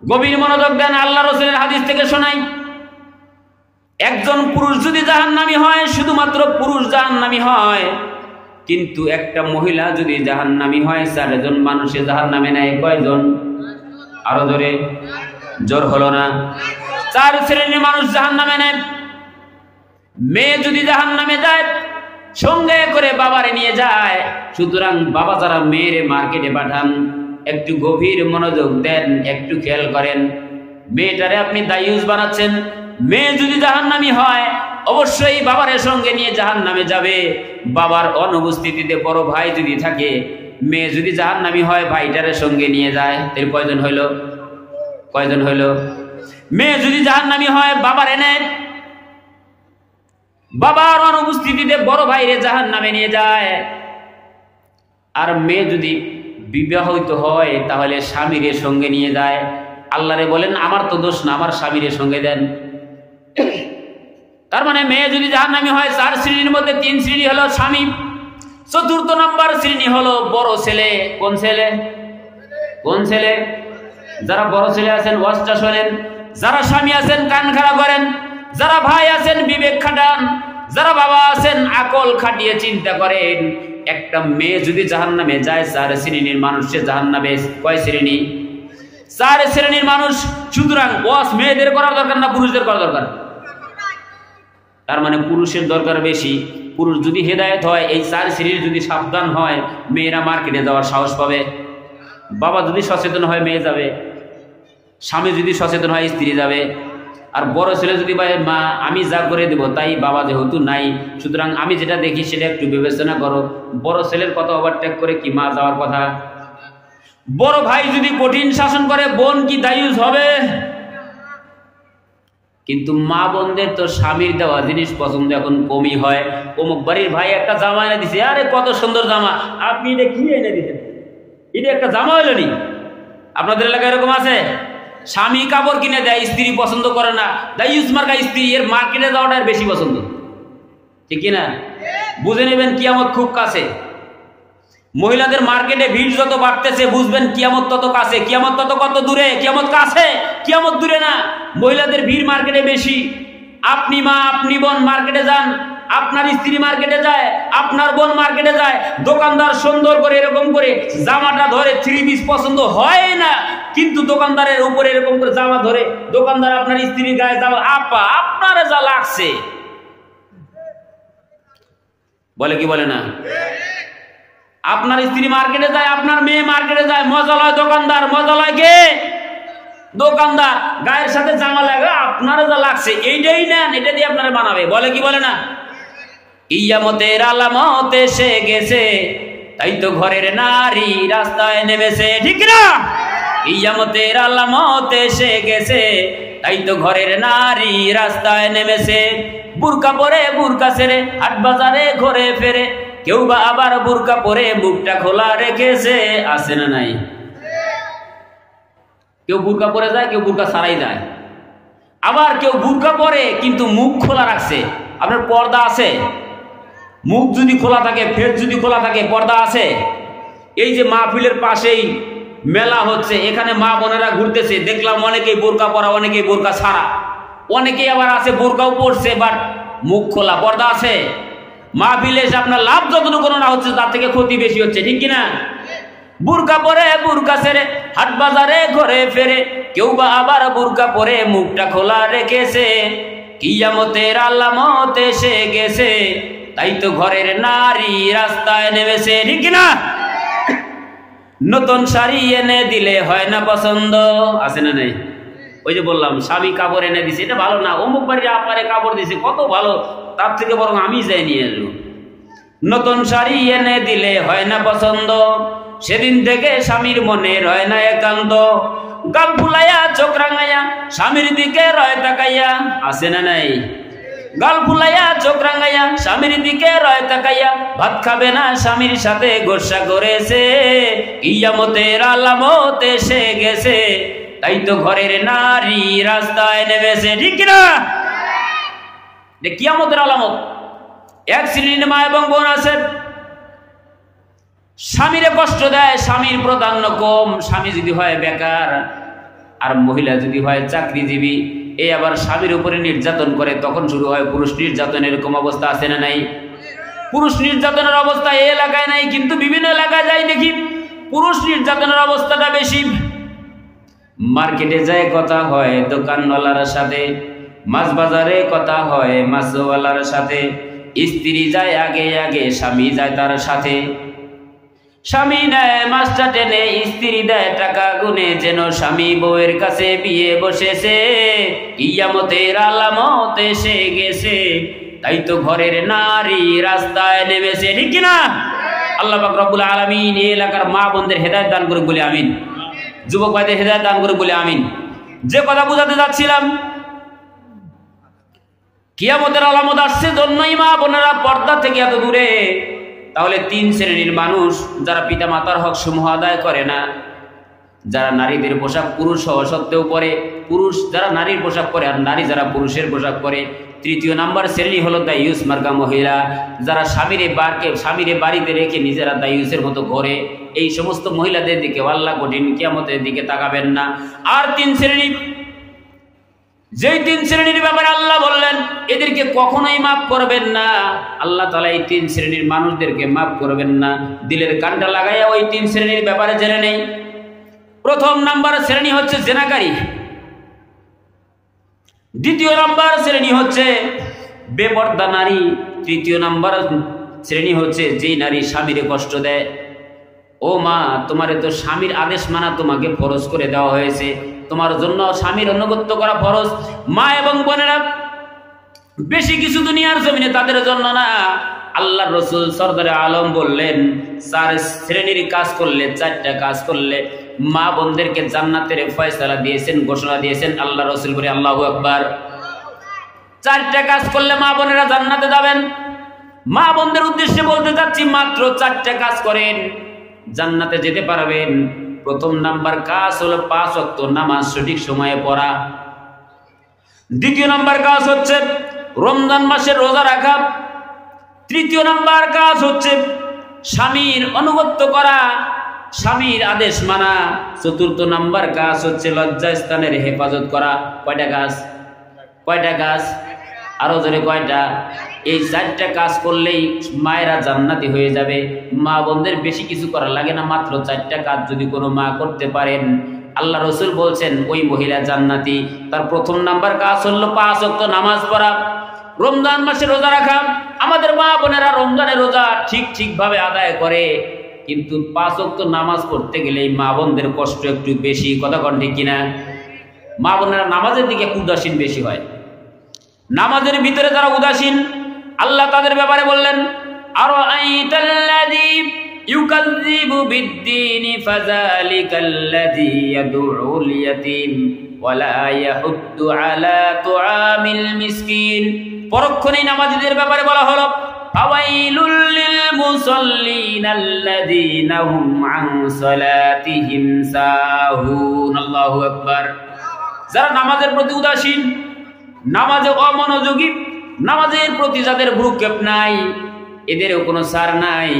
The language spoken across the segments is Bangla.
গভীর মনোযোগ দেন, আল্লাহ রাসূলের হাদিস থেকে শোনাই। একজন পুরুষ যদি জাহান্নামী হয়, শুধুমাত্র পুরুষ জাহান্নামী হয়, কিন্তু একটা মহিলা যদি জাহান্নামী হয়, 4 জন মানুষে জাহান্নামে নেয়। কয়জন? আরো জোরে, জোর হলো না। 4 শ্রেণীর মানুষ জাহান্নামে নেয়। মেয়ে যদি জাহান্নামে যায়, সঙ্গে করে বাবারে নিয়ে যায়। সুতরাং বাবা যারা মেয়েরে মার্কেটে পাঠান, একটু গভীর মনোযোগ দেন, একটু খেয়াল করেন। মেয়েটারে আপনি দায়ুস বানাচ্ছেন। মেয়ে যদি জাহান্নামী হয়, অবশ্যই বাবারের সঙ্গে নিয়ে জাহান্নামে যাবে। বাবার অনুপস্থিতিতে বড় ভাই যদি থাকে, মেয়ে যদি জাহান্নামী হয়, ভাইটারের সঙ্গে নিয়ে যায়। এর কয়জন হইল? কয়জন হইল? মেয়ে যদি জাহান্নামী হয়, বাবার এনে বাবার অনুপস্থিতিতে বড় ভাইরে জাহান্নামে নিয়ে যায়। আর মেয়ে যদি বিবাহিত হয়, তাহলে স্বামীর সঙ্গে নিয়ে যায়। আল্লাহরে বলেন আমার তো দোষ না, আমার স্বামীর সঙ্গে দেন। তার মানে মেয়ে যদি জাহান্নামী হয়, 4 শ্রেণীর মধ্যে 3 শ্রেণী হলো স্বামী। 4র্থ নম্বর শ্রেণী হলো বড় ছেলে। কোন ছেলে? কোন ছেলে? যারা বড় ছেলে আছেন ওয়াজটা শোনেন, যারা স্বামী আছেন কান খাড়া করেন, যারা ভাই আছেন বিবেক খাটান, যারা বাবা আছেন আকল খাটিয়ে চিন্তা করেন। একটা মেয়ে যদি জাহান্নামে যায়, 4 শ্রেণীর মানুষ সে জাহান্নামে। কয় শ্রেণী? 4 শ্রেণীর মানুষ। সুতরাং ওয়াজ মেয়েদের করা দরকার না পুরুষদের করা দরকার? তার মানে পুরুষের দরকার বেশি। পুরুষ যদি হেদায়েত হয়, এই 4 শ্রেণীর যদি সাবধান হয়, মেয়েরা মার্কেটে যাওয়ার সাহস পাবে। বাবা যদি সচেতন হয়, মেয়ে যাবে। স্বামী যদি সচেতন হয়, স্ত্রী যাবে। আর বড় ছেলে যদি ভাই মা আমি যা করে দেব, তাই বাবা যেহেতু নাই, সুতরাং আমি যেটা দেখি সেটা একটু বিবেচনা করো। বড় ছেলের কথা ওভারটেক করে কি মা যাওয়ার কথা? বড় ভাই যদি কঠিন শাসন করে, বোন কি দায়ুস হবে? কিন্তু মা বোনদের তো স্বামীর দেওয়া জিনিস পছন্দ এখন কমই হয়। অমুক বাড়ির ভাই একটা জামা এনে দিছে, আরে কত সুন্দর জামা, আপনি এটা কি এনে দিচ্ছেন? এটা একটা জামা হইল নি? আপনাদের এলাকায় এরকম আছে? স্বামী কাপড় কিনে দেয়, স্ত্রী পছন্দ করে না, দায়ুস মার্কা স্ত্রী, এর মার্কেটে যাওয়াটা বেশি পছন্দ। ঠিক কিনা? বুঝে নেবেন কিয়ামত খুব কাছে। মহিলাদের মার্কেটে ভিড় যত বাড়তেছে, বুঝবেন কিয়ামত তত কাছে। কিয়ামত তত কত দূরে? কিয়ামত কাছে, কিয়ামত দূরে না। মহিলাদের ভিড় মার্কেটে বেশি। আপনি মা, আপনি বোন মার্কেটে যান, আপনার স্ত্রী মার্কেটে যায়, আপনার বোন মার্কেটে যায়, দোকানদার সুন্দর করে এরকম করে জামাটা ধরে 3 পিস পছন্দ হয় না, কিন্তু দোকানদারের উপরে এরকম করে জামা ধরে, দোকানদার আপনার স্ত্রীর গায়ে জামা, আপা আপনার যা লাগছে, বলে কি বলে না? আপনার স্ত্রী মার্কেটে যায়, আপনার মেয়ে মার্কেটে যায়, মজা লয় দোকানদার, মজা লয় কে? দোকানদার। গায়ের সাথে জামা লাগে, আপনারা যা লাগছে এইটাই নেন, এটা দিয়ে আপনারা বানাবে, বলে কি বলে না? কিয়ামতের আলামত এসে গেছে, তাই তো ঘরের নারী রাস্তায় নেমেছে। ঠিক না? কিয়ামতের আলামত এসে গেছে, তাই তো ঘরের নারী রাস্তায় নেমেছে। বুরকা পরে বুরকা ছেড়ে হাট বাজারে ঘরে ফেরে, কেউ বা আবার বুরকা পরে মুখটা খোলা রেখেছে। আছে না নাই? কেউ বুরকা পরে যায়, কেউ বুরকা ছাড়াই যায়। আবার কেউ বুরকা পরে কিন্তু মুখ খোলা রাখছে। আপনার পর্দা আছে? মুখ যদি খোলা থাকে, ফেস যদি খোলা থাকে, পর্দা আছে? এই যে মাহফিলের পাশেই মেলা হচ্ছে, এখানে মা বোনেরা ঘুরতেছে, দেখলাম অনেকেই বোরকা পরা, অনেকেই বোরকা ছাড়া, অনেকেই আবার আছে বোরকাও পরছে, বাট মুখ খোলা। পর্দা আছে? মাহফিলে এসে আপনার লাভ যতটুকু না হচ্ছে, তার থেকে ক্ষতি বেশি হচ্ছে। ঠিক কিনা? বুরকা পরে বুরকা ছেড়ে হাট বাজারে ঘরে ফেরে, কেউ বা আবার বুরকা পরে মুখটা খোলা রেখেছে। কিয়ামতের আলামত এসে গেছে, তাই তো ঘরের নারী রাস্তায় নেমেছে। ঠিক কিনা? নতুন শাড়ি এনে দিলে হয় না পছন্দ। আছে না নাই? ওই যে বললাম স্বামী কাপড় এনে দিছে, এটা ভালো না, অমুক বাড়ির আপারে কাপড় দিছে কত ভালো, তার থেকে বরং আমি যাই নিয়ে আসবো। নতুন শাড়ি এনে দিলে হয় না পছন্দ, সেদিন থেকে স্বামীর মনে রয় না একান্ত। গাল ফুলাইয়া চোখ রাঙাইয়া স্বামীর দিকে রয় তাকাইয়া। আছে না নাই? গাল ফুলাইয়া চোখ রাঙাইয়া স্বামীর দিকে রয় তাকাইয়া, ভাত খাবে না স্বামীর সাথে গোসা করেছে। কিয়ামতের আলামত এসে গেছে, তাই তো ঘরের নারী রাস্তায় নেমেছে। ঠিক না? কিয়ামতের আলামত। এক শ্রেণীর মা এবং বোন আছে, স্বামীরে কষ্ট দেয়, স্বামীর প্রাধান্য কম। স্বামী যদি হয় বেকার আর মহিলা যদি হয় চাকরিজীবী, এই আবার স্বামীর উপরে নির্যাতন করে, তখন শুরু হয় পুরুষ নির্যাতন। এরকম অবস্থা আছে না নাই? পুরুষ নির্যাতনের অবস্থা এই এলাকায় নাই, কিন্তু বিভিন্ন এলাকায় যাই দেখি পুরুষ নির্যাতনের অবস্থাটা বেশি। মার্কেটে যায় কথা হয় দোকানওয়ালার সাথে, মাছ বাজারে কথা হয় মাছওয়ালার সাথে, স্ত্রী যায় আগে আগে, স্বামী যায় তার সাথে। স্বামী নেয় মাছটা টেনে, স্ত্রী দেয় টাকা গুনে, যেন স্বামী বউয়ের কাছে বিয়ে বসেছে, কিয়ামতের আলামত এসে গেছে, তাই তো ঘরের নারী রাস্তায় নেমেছে। ঠিক কিনা? আল্লাহ পাক রব্বুল আলামিন এই এলাকার মা বোনদের হেদায়েত দান করুক বলে আমিন। যুবক ভাইদের হেদায়েত দান করুক বলে আমিন। যে কথা বুঝাতে যাচ্ছিলাম, কিয়ামতের আলামত আসছে জন্যই মা বোনেরা পর্দা থেকে এত দূরে। তাহলে তিন শ্রেণীর মানুষ, যারা পিতা মাতার হক সমূহ আদায় করে না, যারা নারীদের পোশাক পুরুষ হওয়া সত্ত্বেও পরে, পুরুষ যারা নারীর পোশাক পরে আর নারী যারা পুরুষের পোশাক পরে। তৃতীয় নাম্বার শ্রেণী হলো দায়ুস মার্কা মহিলা, যারা স্বামীরে বাড়িতে রেখে নিজেরা দায়ুসের মতো ঘরে। এই সমস্ত মহিলাদের দিকে আল্লাহ কঠিন কিয়ামতের দিকে তাকাবেন না। আর তিন শ্রেণী, যেই তিন শ্রেণীর ব্যাপারে আল্লাহ বললেন এদেরকে কখনোই মাফ করবেন না। আল্লাহ তাআলা এই তিন শ্রেণীর মানুষদেরকে মাফ করবেন না। দিলের কানটা লাগাইয়া ওই তিন শ্রেণীর ব্যাপারে জেনে নেই। প্রথম নাম্বার শ্রেণী হচ্ছে জেনাকারী। দ্বিতীয় নাম্বার শ্রেণী হচ্ছে বেপর্দা নারী। তৃতীয় নাম্বার শ্রেণী হচ্ছে যেই নারী স্বামীরে কষ্ট দেয়। ও মা, তোমারে তো স্বামীর আদেশ মানা তোমাকে ফরজ করে দেওয়া হয়েছে, তোমার জন্য স্বামীর অনুগত্য করা ফরজ। মা এবং বোনেরা, বেশি কিছু দুনিয়ার জমিনে তাদের জন্য না। আল্লাহ রসুল সরদারে আলম বললেন, চার শ্রেণীর কাজ করলে, চারটা কাজ করলে মা বোনদেরকে জান্নাতের ফয়সালা দিয়েছেন, ঘোষণা দিয়েছেন আল্লাহ রসুল। বলে আল্লাহু আকবার। চারটা কাজ করলে মা বোনেরা জান্নাতে যাবেন। মা বোনদের উদ্দেশ্যে বলতে চাচ্ছি, মাত্র চারটা কাজ করেন, জান্নাতে যেতে পারবেন। প্রথম নাম্বার কাজ হলো 5 ওয়াক্ত নামাজ সঠিক সময়ে পড়া। দ্বিতীয় নাম্বার কাজ হচ্ছে রমজান মাসের রোজা রাখা। তৃতীয় নাম্বার কাজ হচ্ছে স্বামীর আনুগত্য করা, স্বামীর আদেশ মানা। চতুর্থ নাম্বার কাজ হচ্ছে লজ্জাস্থানের হেফাজত করা। কয়টা কাজ? কয়টা কাজ? আরো জোরে কয়টা? এই চারটা কাজ করলেই মায়েরা জান্নাতি হয়ে যাবে। মা বোনদের বেশি কিছু করা লাগে না, মাত্র চারটা কাজ যদি কোনো মা করতে পারেন, আল্লাহ রসুল বলছেন ওই মহিলা জান্নাতি। তার প্রথম নাম্বার কাজ হলো 5 ওয়াক্ত নামাজ পড়া, রমজান মাসে রোজা রাখা। আমাদের মা বোনেরা রমজানের রোজা ঠিকভাবে আদায় করে, কিন্তু 5 ওয়াক্ত নামাজ পড়তে গেলে মা বোনদের কষ্ট একটু বেশি। কথা কন ঠিক কিনা? মা বোনেরা নামাজের দিকে উদাসীন বেশি হয়। নামাজের ভিতরে যারা উদাসীন, আল্লাহ তাদের ব্যাপারে বললেন, আরাআইতাল্লাযী ইউকাযযিবু বিদ্দীনি ফাযালিকাল্লাযী ইয়াদউল ইয়াতীম ওয়া লা ইয়াহুদ্দু আলা তুআমিল মিসকিন। পরক্ষণেই নামাজীদের ব্যাপারে বলা হলো, ফাওয়াইলুল লিল মুসাল্লিন আল্লাযীনা হুম আন সালাতিহিম সাহুন। আল্লাহু আকবার। যারা নামাজের প্রতি উদাসীন, নামাজে অমনোযোগী, নামাজের প্রতি যাদের ভ্রুক্ষেপ নাই, এদেরও কোনো সার নাই।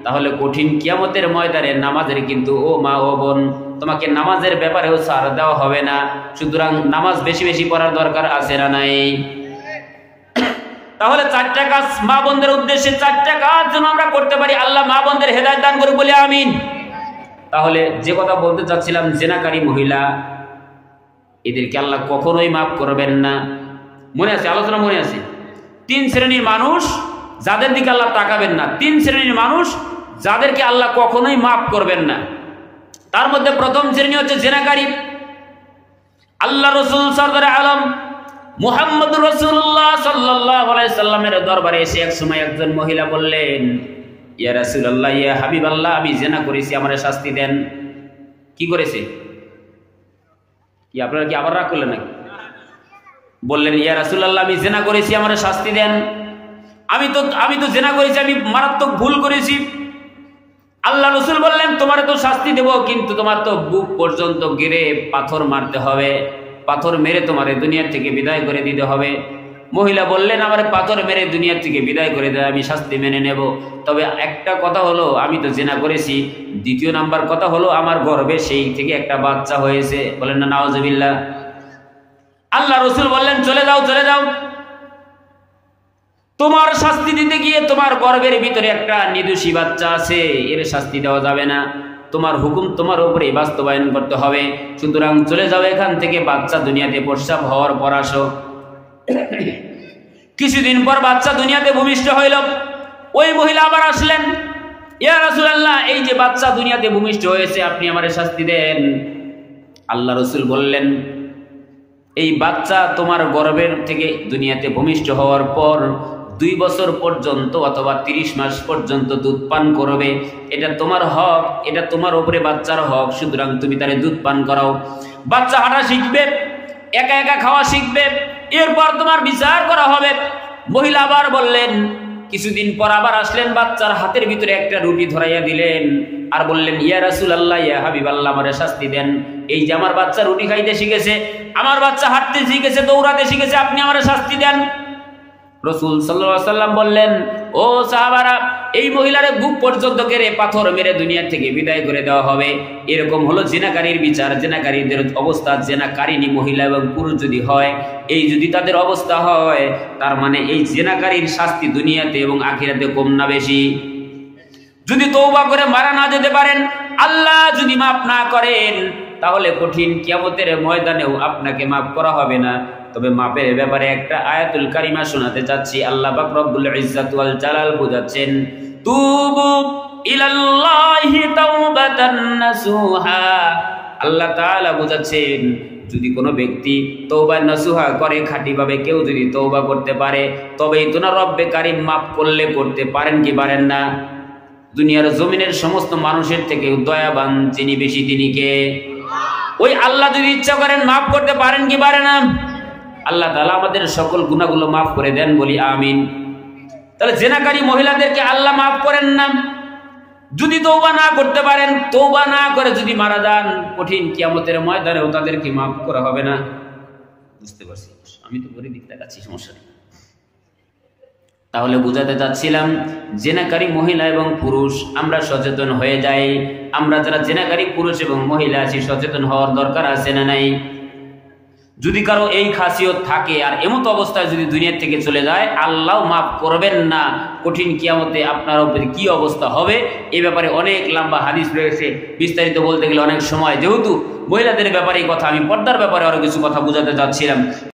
তাহলে কঠিন কিয়ামতের ময়দানে নামাজের কিন্তু, ও মা ও বোন, তোমাকে নামাজের ব্যাপারেও সার দেওয়া হবে না। সুতরাং নামাজ বেশি বেশি পড়ার দরকার আছে না নাই? তাহলে চারটা কাজ মা বোনদের উদ্দেশ্যে, চারটা কাজ যেন আমরা করতে পারি। আল্লাহ মা বোনদের হেদায়েত দান করুক বলে আমিন। তাহলে যে কথা বলতে চাচ্ছিলাম, জেনাকারী মহিলা, এদেরকে আল্লাহ কখনোই মাফ করবেন না। মনে আছে? আলোচনা মনে আছে? 3 শ্রেণীর মানুষ যাদের দিকে আল্লাহ তাকাবেন না, 3 শ্রেণীর মানুষ যাদেরকে আল্লাহ কখনোই মাফ করবেন না। তার মধ্যে প্রথম শ্রেণী হচ্ছে জেনাকারী। আল্লাহ রসুল সরদারে আলম মুহাম্মদ রাসূলুল্লাহ সাল্লাল্লাহু আলাইহি সাল্লামের দরবারে এসে এক সময় একজন মহিলা বললেন, ইয়া রাসূলুল্লাহ, ইয়া হাবিবাল্লাহ, আমি জিনা করেছি, আমারে শাস্তি দেন। কি করেছে? কি আপনারা কি আবার রাগ করলেন নাকি? বললেন, ইয়া রাসূলুল্লাহ, আমি জিনা করেছি, আমারে শাস্তি দেন। আমি তো জিনা করেছি, আমি মারাত্মক ভুল করেছি। আল্লাহ রসুল বললেন, তোমারে তো শাস্তি দেব, কিন্তু তোমার তো বুক পর্যন্ত গিরে পাথর মারতে হবে, পাথর মেরে তোমারে দুনিয়া থেকে বিদায় করে দিতে হবে। মহিলা বললেন, আমার পাথর মেরে দুনিয়া থেকে বিদায় করে দেয়, আমি শাস্তি মেনে নেব। তবে একটা কথা হলো, আমি তো জিনা করেছি। দ্বিতীয় নাম্বার কথা হলো, আমার গর্ভে সেই থেকে একটা বাচ্চা হয়েছে। বলেন না নাউজুবিল্লাহ। আল্লাহ রসুল বললেন, চলে যাও, চলে যাও। তোমার শাস্তি দিতে গিয়ে তোমার গর্ভের ভিতরে একটা নিদোষী বাচ্চা আছে, এর শাস্তি দেওয়া যাবে না। তোমার হুকুম তোমার উপরে বাস্তবায়ন করতে হবে। সুতরাং চলে যাও এখান থেকে, বাচ্চা দুনিয়াতে প্রসব হওয়ার পর আসো। কিছুদিন পর বাচ্চা দুনিয়াতে ভূমিষ্ঠ হইল। ওই মহিলা আবার আসলেন, ইয়া রাসূলুল্লাহ, এই যে বাচ্চা দুনিয়াতে ভূমিষ্ঠ হয়েছে, আপনি আমারে শাস্তি দেন। আল্লাহ রসুল বললেন, এই বাচ্চা তোমার গর্ভের থেকে দুনিয়াতে ভূমিষ্ঠ হওয়ার পর 2 বছর পর্যন্ত অথবা 30 মাস পর্যন্ত দুধ পান করবে। এটা তোমার হক, এটা তোমার উপরে বাচ্চার হক। সুতরাং তুমি তারে দুধ পান করাও। বাচ্চা হাঁটা শিখবে, একা একা খাওয়া শিখবে, এরপর তোমার বিচার করা হবে। মহিলা আবার বললেন, কিছুদিন পর আবার আসলেন, বাচ্চার হাতের ভিতরে একটা রুটি ধরাইয়া দিলেন আর বললেন, ইয়া রাসূলুল্লাহ, ইয়া হাবিবাল্লাহ, আমারে শাস্তি দেন। এই যে আমার বাচ্চা রুটি খাইতে শিখেছে, আমার বাচ্চা হাঁটতে শিখেছে, দৌড়াতে শিখেছে, আপনি আমারে শাস্তি দেন। রাসূল সাল্লাল্লাহু আলাইহি ওয়াসাল্লাম বললেন, ও সাহাবারা, এই মহিলারে বুক পর্যন্ত কেড়ে পাথর মেরে দুনিয়া থেকে বিদায় করে দেওয়া হবে। এরকম হলো জিনাকারীর বিচার। জিনাকারীদের অবস্থা, জিনাকারিনী মহিলা এবং পুরুষ যদি হয়, এই যদি তাদের অবস্থা হয়, তার মানে এই জিনাকারীর শাস্তি দুনিয়াতে এবং আখিরাতে কম না বেশি? যদি তওবা করে মারা না যেতে পারেন, আল্লাহ যদি মাফ না করেন, তাহলে কঠিন কিয়ামতের ময়দানেও আপনাকে মাফ করা হবে না। তবে মাপের ব্যাপারে একটা আয়াতুল কারিমা শোনাতে চাচ্ছি। আল্লাহ পাক রব্বুল ইজ্জাত ওয়াল জালাল বুঝাচ্ছেন, তুবু ইলাল্লাহি তাওবাতান নাসুহা। আল্লাহ তাআলা বুঝাচ্ছেন, যদি কোনো ব্যক্তি তওবা নাসুহা করে, খাঁটিভাবে কেউ যদি তওবা করতে পারে, তবেই তো না রব্বে কারীম মাফ করলে করতে পারেন কি পারেন না? দুনিয়ার জমিনের সমস্ত মানুষের থেকে দয়াবান যিনি বেশি, তিনি কে? ওই আল্লাহ যদি ইচ্ছা করেন মাফ করতে পারেন কি পারেন না? আল্লাহ তাআলা আমাদের সকল গুনাহগুলো মাফ করে দেন, বলি আমিন। তাহলে জিনাকারী মহিলাদেরকে আল্লাহ মাফ করেন না। যদি তওবা না করতে পারেন, তওবা না করে যদি মারা যান, কঠিন কিয়ামতের ময়দানেও তাদেরকে মাফ করা হবে না। বুঝতে পারছি, আমি তো পরে দিক দেখাচ্ছি, সমস্যা নেই। তাহলে বুঝাতে চাচ্ছিলাম, জিনাকারী মহিলা এবং পুরুষ আমরা সচেতন হয়ে যাই। আমরা যারা জিনাকারী পুরুষ এবং মহিলা আছি, সচেতন হওয়ার দরকার আছে না নাই? যদি কারো এই খাসিয়ত থাকে আর এমত অবস্থায় যদি দুনিয়া থেকে চলে যায়, আল্লাহ মাফ করবেন না। কঠিন কিয়ামতে আপনার উপরে কি অবস্থা হবে, এই ব্যাপারে অনেক লম্বা হাদিস রয়েছে, বিস্তারিত বলতে গেলে অনেক সময়। যেহেতু মহিলাদের ব্যাপারে এই কথা, আমি পর্দার ব্যাপারে আরো কিছু কথা বোঝাতে চাচ্ছিলাম।